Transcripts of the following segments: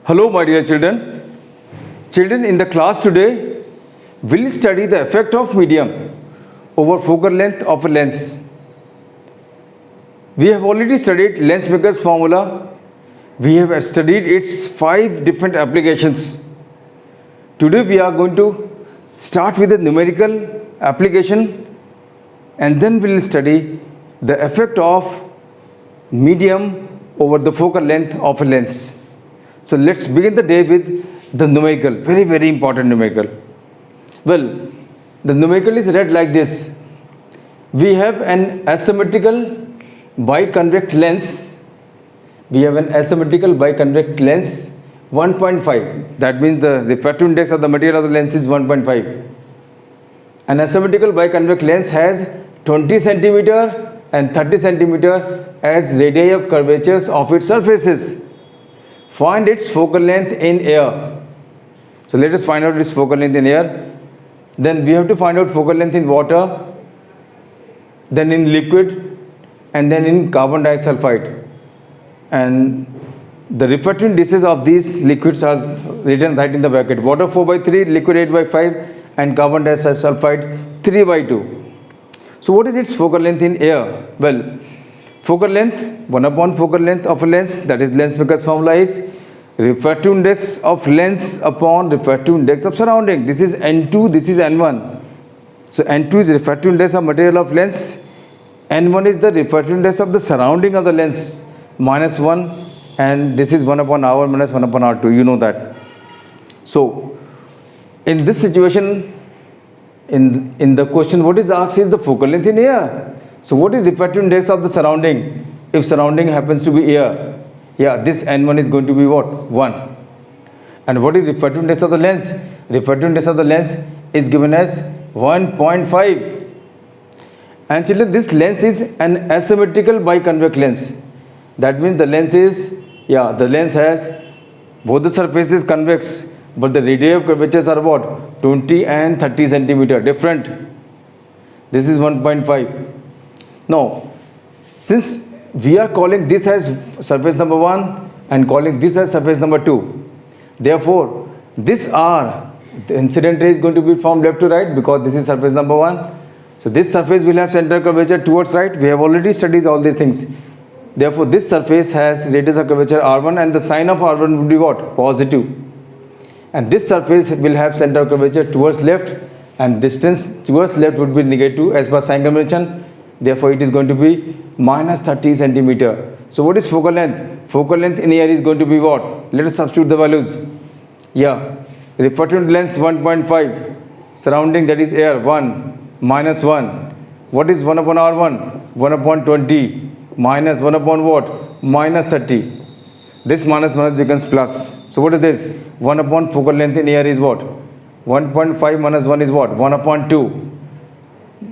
Hello, my dear children. Children, in the class today, we'll study the effect of medium over focal length of a lens. We have already studied Lensmaker's formula. We have studied its 5 different applications. Today, we are going to start with a numerical application and then we'll study the effect of medium over the focal length of a lens. So let's begin the day with the numerical, very important numerical. Well, the numerical is read like this. We have an asymmetrical biconvex lens. We have an asymmetrical biconvex lens 1.5. That means the refractive index of the material of the lens is 1.5. An asymmetrical biconvex lens has 20 centimeter and 30 centimeter as radii of curvatures of its surfaces. Find its focal length in air. So let us find out its focal length in air. Then we have to find out focal length in water, then in liquid, and then in carbon disulfide. And the refractive indices of these liquids are written right in the bracket. Water 4/3, liquid 8/5, and carbon disulfide 3/2. So what is its focal length in air? Well, focal length, 1 upon focal length of a lens, that is Lensmaker's formula, is refractive index of lens upon refractive index of surrounding. This is N2, this is N1. So N2 is refractive index of material of lens, N1 is the refractive index of the surrounding of the lens, -1, and this is 1 upon R1 minus 1 upon R2, you know that. So in this situation, in the question, what is asked is the focal length in air. So what is refractive index of the surrounding? If surrounding happens to be air, yeah, this N1 is going to be what? 1. And what is refractive index of the lens? Refractive index of the lens is given as 1.5. And children, this lens is an asymmetrical biconvex lens. That means the lens is, the lens has both the surfaces convex, but the radii of curvatures are what? 20 and 30 centimeter, different. This is 1.5. Now, since we are calling this as surface number 1 and calling this as surface number 2, therefore, this R, the incident ray is going to be from left to right because this is surface number 1. So this surface will have center curvature towards right. We have already studied all these things. Therefore, this surface has radius of curvature R1 and the sign of R1 would be what? Positive. And this surface will have center of curvature towards left and distance towards left would be negative as per sign convention. Therefore, it is going to be minus 30 centimeter. So what is focal length? Focal length in air is going to be what? Let us substitute the values. Refractive lens 1.5, surrounding, that is air, 1, minus 1. What is 1 upon R1? 1 upon 20, minus 1 upon what? Minus 30. This minus becomes plus. So what is this? 1 upon focal length in air is what? 1.5 minus 1 is what? 1 upon 2.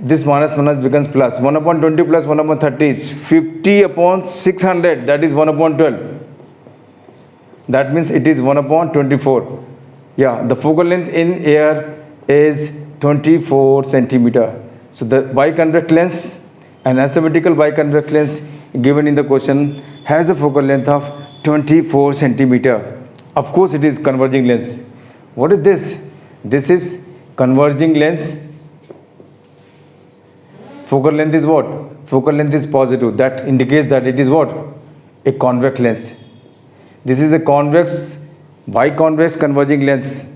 This minus becomes plus. 1 upon 20 plus 1 upon 30 is 50 upon 600. That is 1 upon 12. That means it is 1 upon 24. The focal length in air is 24 centimeter. So the biconvex lens, an asymmetrical biconvex lens given in the question, has a focal length of 24 centimeter. Of course, it is converging lens. What is this? This is converging lens. Focal length is what? Focal length is positive. That indicates that it is what? A convex lens. This is a convex, biconvex converging lens.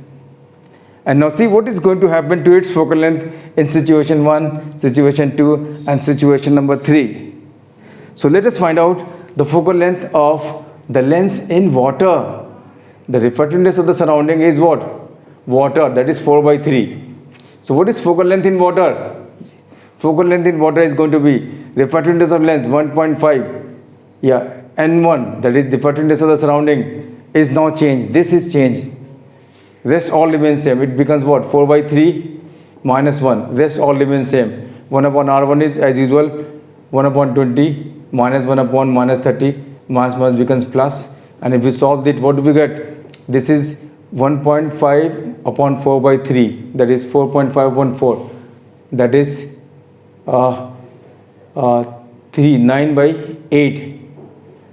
And now see what is going to happen to its focal length in situation 1, situation 2 and situation number 3. So let us find out the focal length of the lens in water. The refractive index of the surrounding is what? Water, that is 4/3. So what is focal length in water? Focal length in water is going to be refractive index of lens 1.5. N1, that is refractive index of the surrounding, is now changed. This is changed. Rest all remains same. It becomes what? 4/3 minus 1. Rest all remains same. 1 upon R1 is as usual 1 upon 20 minus 1 upon minus 30. Minus becomes plus. And if we solve it, what do we get? This is 1.5 upon 4/3. That is 4.5 upon 4. That is 3, 9/8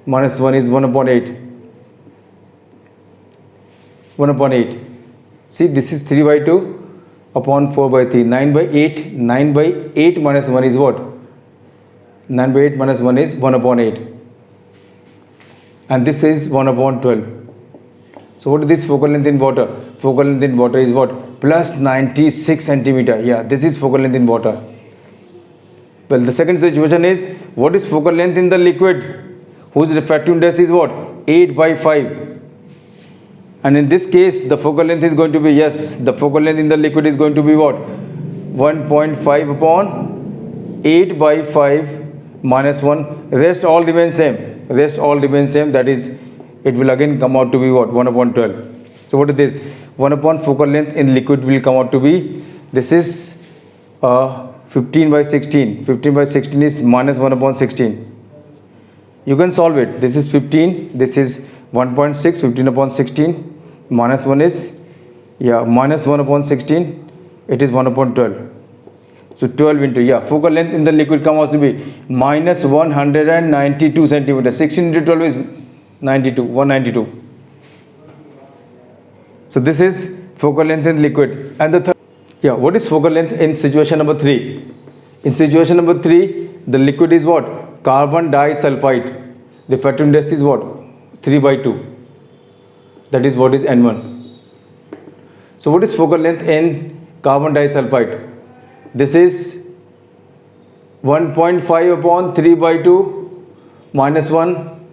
minus 1 is 1 upon 8. 1 upon 8. See, this is 3 by 2 upon 4 by 3. 9 by 8. 9 by 8 minus 1 is what? 9 by 8 minus 1 is 1 upon 8. And this is 1 upon 12. So what is this focal length in water? Focal length in water is what? Plus 96 centimeter. Yeah, this is focal length in water. Well, the second situation is, what is focal length in the liquid whose refractive index is what? 8 by 5. And in this case, the focal length is going to be, yes, the focal length in the liquid is going to be what? 1.5 upon 8 by 5 minus 1. Rest all remains same. Rest all remains same. That is, it will again come out to be what? 1 upon 12. So what is this? 1 upon focal length in liquid will come out to be, this is 15 by 16. 15 by 16 is minus 1 upon 16. You can solve it. This is 15. This is 1.6. 15 upon 16. Minus 1 is, yeah, minus 1 upon 16. It is 1 upon 12. So 12 into, yeah, focal length in the liquid comes out to be minus 192 centimeters. 16 into 12 is 92. 192. So this is focal length in liquid. And the third, yeah, what is focal length in situation number 3? In situation number 3, the liquid is what? Carbon disulfide. The refractive index is what? 3 by 2. That is what is N1. So what is focal length in carbon disulfide? This is 1.5 upon 3 by 2 minus 1,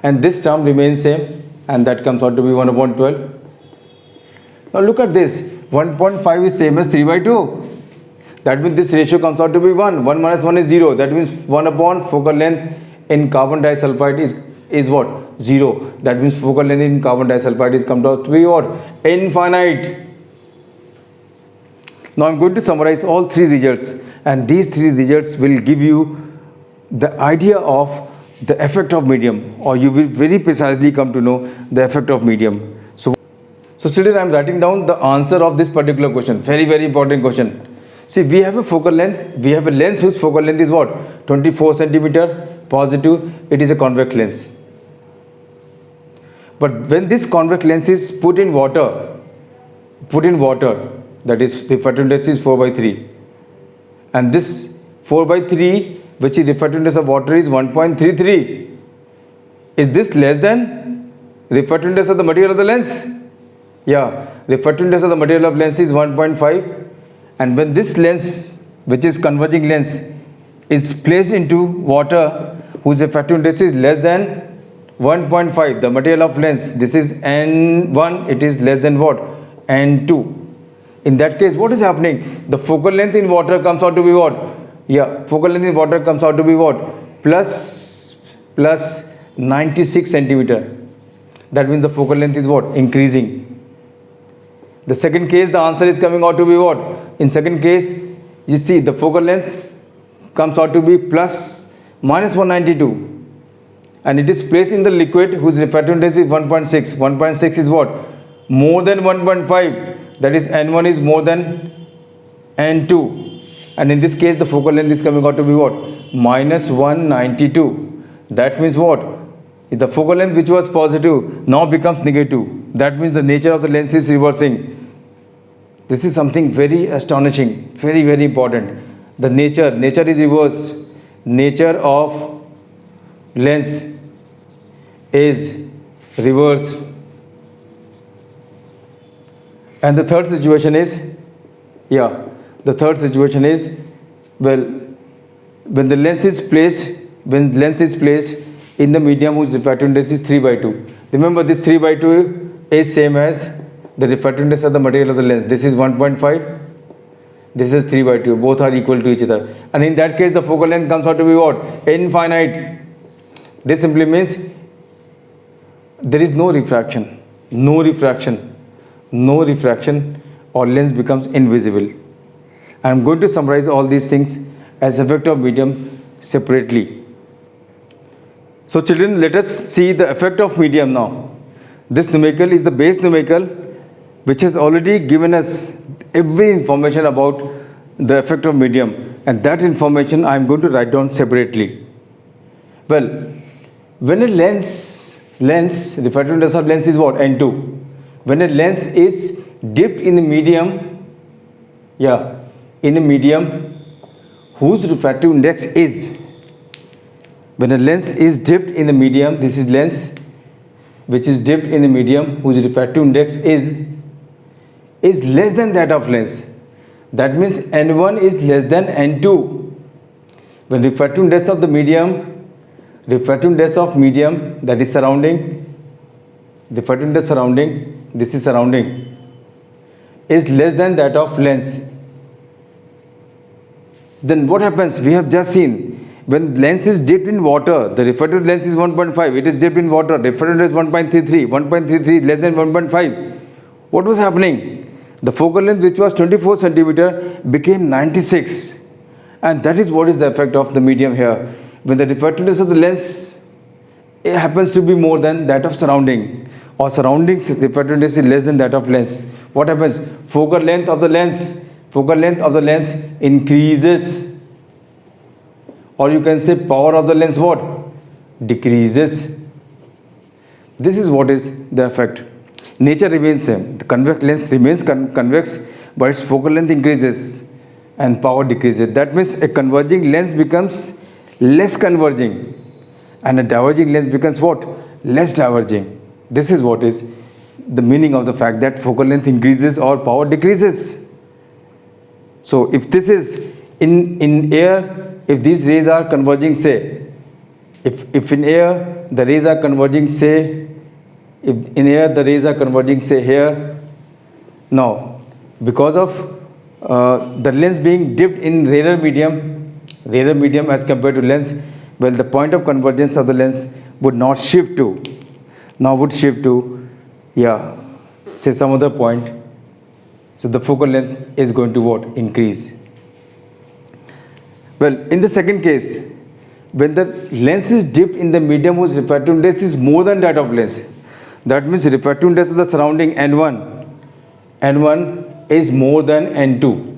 and this term remains same, and that comes out to be 1 upon 12. Now look at this. 1.5 is same as 3 by 2. That means this ratio comes out to be 1. 1 minus 1 is 0. That means 1 upon focal length in carbon disulfide is what? 0. That means focal length in carbon disulfide is come out to be what? Infinite. Now I'm going to summarize all 3 results, and these 3 results will give you the idea of the effect of medium, or you will very precisely come to know the effect of medium. So children, I am writing down the answer of this particular question. Very, very important question. See, we have a focal length. We have a lens whose focal length is what? 24 centimeter positive. It is a convex lens. But when this convex lens is put in water, that is, the refractive index is 4 by 3. And this 4 by 3, which is refractive index of water, is 1.33. Is this less than refractive index of the material of the lens? Yeah, refractive index of the material of lens is 1.5, and when this lens, which is converging lens, is placed into water whose refractive index is less than 1.5, the material of lens, this is N1, it is less than what? N2. In that case, what is happening? The focal length in water comes out to be what? Yeah, focal length in water comes out to be what? Plus 96 centimeter. That means the focal length is what? Increasing. The second case, the answer is coming out to be what? In second case, you see the focal length comes out to be minus 192, and it is placed in the liquid whose refractive index is 1.6. 1.6 is what? More than 1.5. That is, N1 is more than N2. And in this case, the focal length is coming out to be what? Minus 192. That means what? The focal length which was positive now becomes negative. That means the nature of the lens is reversing. This is something very astonishing, very, very important. The nature is reversed. Nature of lens is reversed. And the third situation is, well, when the lens is placed, in the medium whose refractive index is 3 by 2. Remember, this 3 by 2 is same as the refractive index of the material of the lens. This is 1.5. This is 3 by 2. Both are equal to each other. And in that case, the focal length comes out to be what? Infinite. This simply means there is no refraction. No refraction. No refraction, or lens becomes invisible. I am going to summarize all these things as effect of medium separately. So children, let us see the effect of medium now. This numerical is the base numerical which has already given us every information about the effect of medium, and that information I am going to write down separately. Well, when a lens, refractive index of lens is what? N2. when a lens is dipped in the medium, in a medium whose refractive index is, when a lens is dipped in the medium, this is lens which is dipped in the medium whose refractive index is less than that of lens. That means n1 is less than n2. When refractive index of the medium, refractive index of medium, that is surrounding, refractive index surrounding, this is surrounding, is less than that of lens. Then what happens? We have just seen, when lens is dipped in water, the refractive lens is 1.5, it is dipped in water, refractive index is 1.33, 1.33 is less than 1.5. What was happening? The focal length, which was 24 centimeter, became 96, and that is what is the effect of the medium here. When the refractiveness of the lens, it happens to be more than that of surrounding, or surroundings refractiveness is less than that of lens, what happens? Focal length of the lens increases, or you can say power of the lens what? Decreases. This is what is the effect. Nature remains same. The convex lens remains convex, but its focal length increases and power decreases. That means a converging lens becomes less converging, and a diverging lens becomes what? Less diverging. This is what is the meaning of the fact that focal length increases or power decreases. So if this is in air, if these rays are converging, say, if in air the rays are converging, say, if in air the rays are converging, say here, now because of the lens being dipped in rarer medium as compared to lens, well, the point of convergence of the lens would not shift to, say some other point. So the focal length is going to what? Increase. Well, in the second case, when the lens is dipped in the medium whose refractive index is more than that of lens, that means refractive index of the surrounding n1 is more than n2.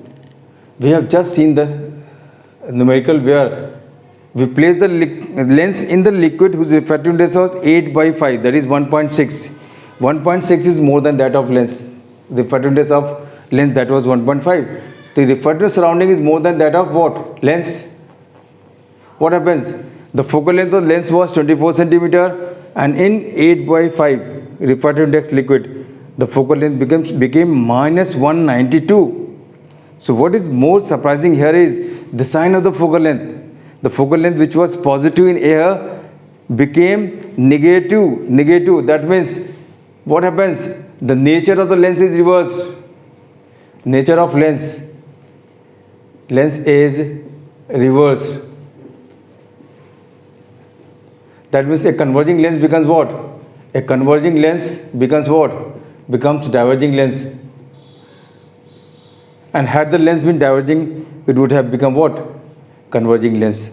We have just seen the numerical where we place the lens in the liquid whose refractive index was 8/5, that is 1.6. 1.6 is more than that of lens. The refractive index of lens, that was 1.5. The refractive surrounding is more than that of what? Lens. What happens? The focal length of the lens was 24 centimeter, and in 8/5 refractive index liquid, the focal length became minus 192. So what is more surprising here is the sign of the focal length. The focal length which was positive in air became negative. That means what happens? The nature of the lens is reversed. Nature of lens is reversed. That means a converging lens becomes what? A converging lens becomes what? Becomes diverging lens. And had the lens been diverging, it would have become what? Converging lens.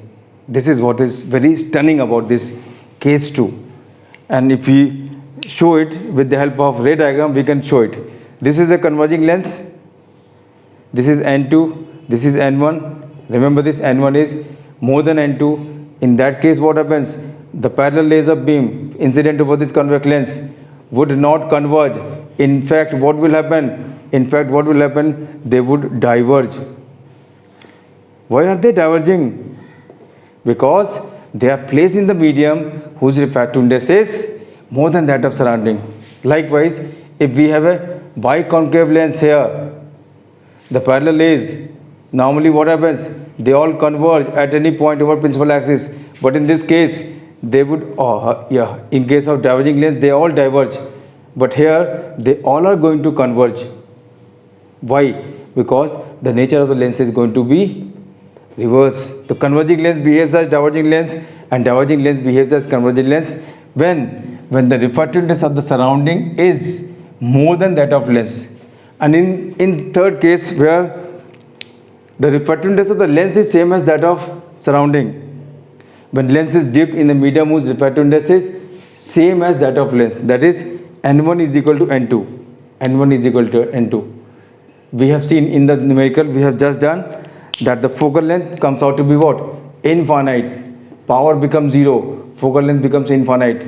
This is what is very stunning about this case 2. And if we show it with the help of ray diagram, we can show it. This is a converging lens. This is N2. This is N1. Remember, this N1 is more than N2. In that case, what happens? The parallel laser beam incident over this convex lens would not converge. In fact, what will happen? They would diverge. Why are they diverging? Because they are placed in the medium whose refractive index is more than that of surrounding. Likewise, if we have a biconcave lens here, the parallel rays, normally what happens? They all converge at any point over principal axis. But in this case, they would, in case of diverging lens, they all diverge. But here, they all are going to converge. Why? Because the nature of the lens is going to be reversed. The converging lens behaves as diverging lens, and diverging lens behaves as converging lens when the refractive index of the surrounding is more than that of lens. And in third case, where the refractive index of the lens is same as that of surrounding, when lens is dipped in the medium whose refractive index is same as that of lens, that is N1 is equal to N2. N1 is equal to N2. We have seen in the numerical, we have just done that the focal length comes out to be what? Infinite. Power becomes 0. Focal length becomes infinite.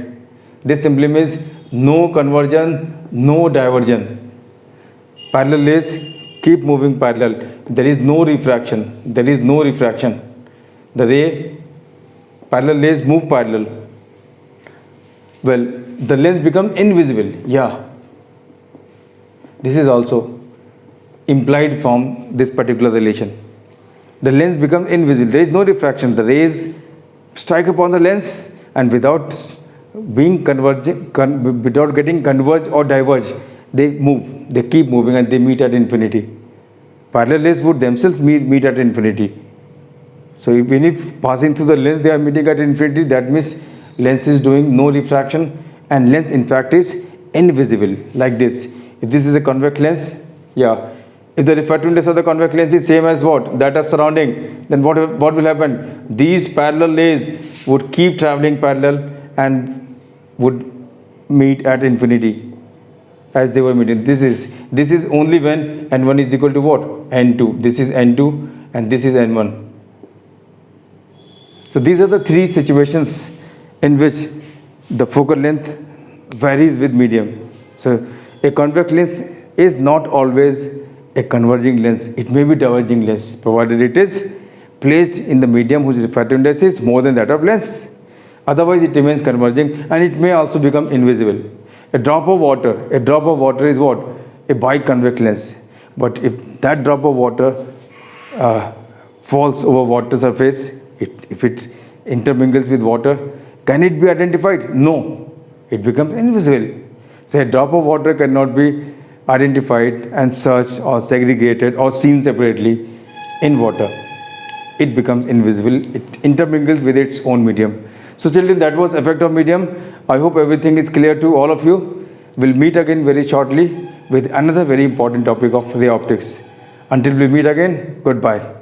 This simply means no conversion no diversion. Parallel rays keep moving parallel. There is no refraction. There is no refraction. The ray, parallel rays move parallel. Well, the lens become invisible. Yeah. This is also implied from this particular relation. The lens becomes invisible. There is no refraction. The rays strike upon the lens and without being without getting converged or diverged, they move. They keep moving and they meet at infinity. Parallel rays would themselves meet at infinity. So even if passing through the lens they are meeting at infinity, that means lens is doing no refraction and lens in fact is invisible like this. If this is a convex lens, yeah. If the refractive index of the convex lens is same as what? That of surrounding, then what will happen? These parallel rays would keep traveling parallel and would meet at infinity as they were meeting. This is only when n1 is equal to what? n2. This is n2 and this is n1. So these are the three situations in which the focal length varies with medium. So a convex lens is not always a converging lens. It may be diverging lens provided it is placed in the medium whose refractive index is more than that of lens. Otherwise it remains converging and it may also become invisible. A drop of water is what? A biconvex lens. But if that drop of water falls over water surface, if it intermingles with water, can it be identified? No, it becomes invisible. So a drop of water cannot be identified and searched or segregated or seen separately in water. It becomes invisible. It intermingles with its own medium. So children, that was effect of medium. I hope everything is clear to all of you. We'll meet again very shortly with another very important topic of ray optics. Until we meet again, goodbye.